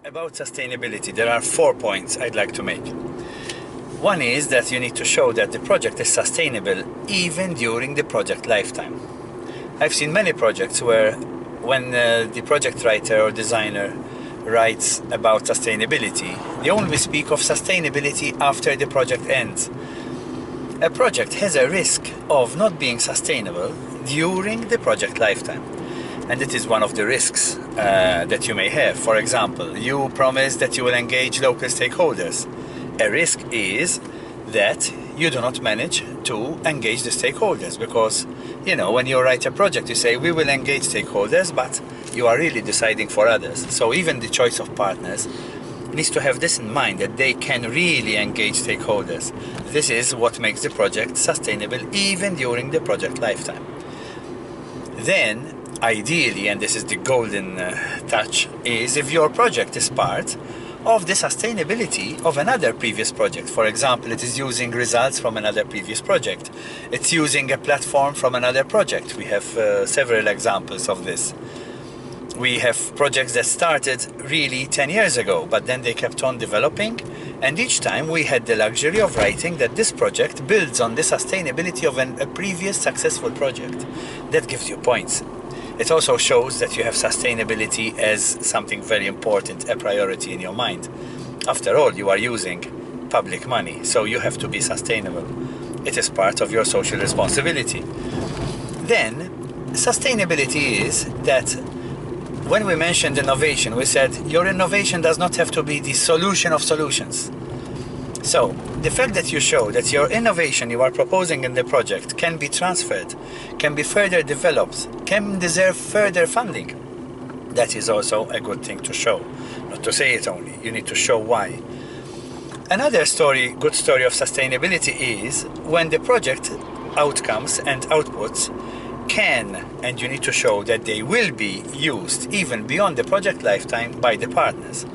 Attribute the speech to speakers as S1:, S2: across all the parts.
S1: About sustainability, there are 4 points I'd like to make. One is that you need to show that the project is sustainable even during the project lifetime. I've seen many projects where when the project writer or designer writes about sustainability, they only speak of sustainability after the project ends. A project has a risk of not being sustainable during the project lifetime. And it is one of the risks that you may have. For example, you promise that you will engage local stakeholders. A risk is that you do not manage to engage the stakeholders because, when you write a project, you say, we will engage stakeholders, but you are really deciding for others. So even the choice of partners needs to have this in mind, that they can really engage stakeholders. This is what makes the project sustainable even during the project lifetime. Then, ideally, and this is the golden touch, is if your project is part of the sustainability of another previous project. For example, it is using results from another previous project. It's using a platform from another project. We have several examples of this. We have projects that started really 10 years ago, but then they kept on developing, and each time we had the luxury of writing that this project builds on the sustainability of a previous successful project. That gives you points. It also shows that you have sustainability as something very important, a priority in your mind. After all, you are using public money, so you have to be sustainable. It is part of your social responsibility. Then, sustainability is that when we mentioned innovation, we said your innovation does not have to be the solution of solutions. So, the fact that you show that your innovation you are proposing in the project can be transferred, can be further developed, can deserve further funding, that is also a good thing to show. Not to say it only, you need to show why. Another good story of sustainability is when the project outcomes and outputs can, and you need to show that they will be used even beyond the project lifetime by the partners,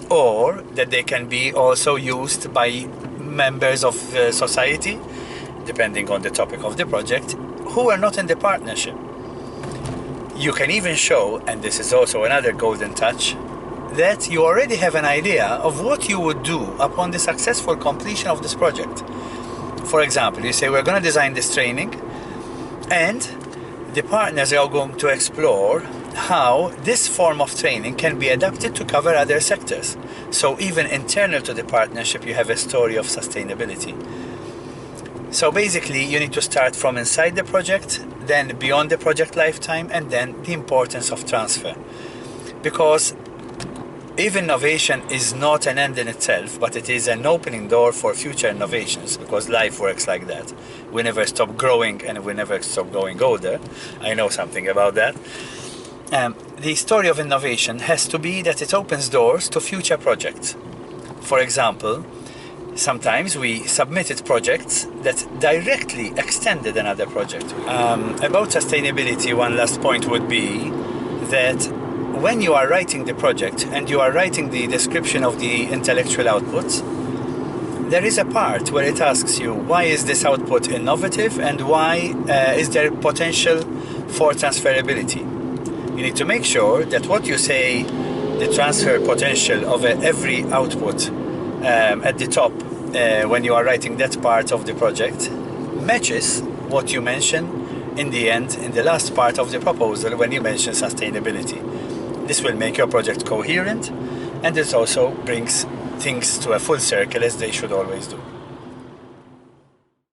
S1: or that they can be also used by members of society, depending on the topic of the project, who are not in the partnership. You can even show, and this is also another golden touch, that you already have an idea of what you would do upon the successful completion of this project. For example, you say, we're going to design this training, and the partners are going to explore how this form of training can be adapted to cover other sectors. So even internal to the partnership, you have a story of sustainability. So basically, you need to start from inside the project, then beyond the project lifetime, and then the importance of transfer. Because even innovation is not an end in itself, but it is an opening door for future innovations, because life works like that. We never stop growing and we never stop going older. I know something about that. The story of innovation has to be that it opens doors to future projects. For example, sometimes we submitted projects that directly extended another project. About sustainability, one last point would be that when you are writing the project and you are writing the description of the intellectual outputs, there is a part where it asks you, why is this output innovative and why is there potential for transferability? You need to make sure that what you say, the transfer potential of every output at the top when you are writing that part of the project matches what you mention in the end, in the last part of the proposal when you mention sustainability. This will make your project coherent, and it also brings things to a full circle, as they should always do.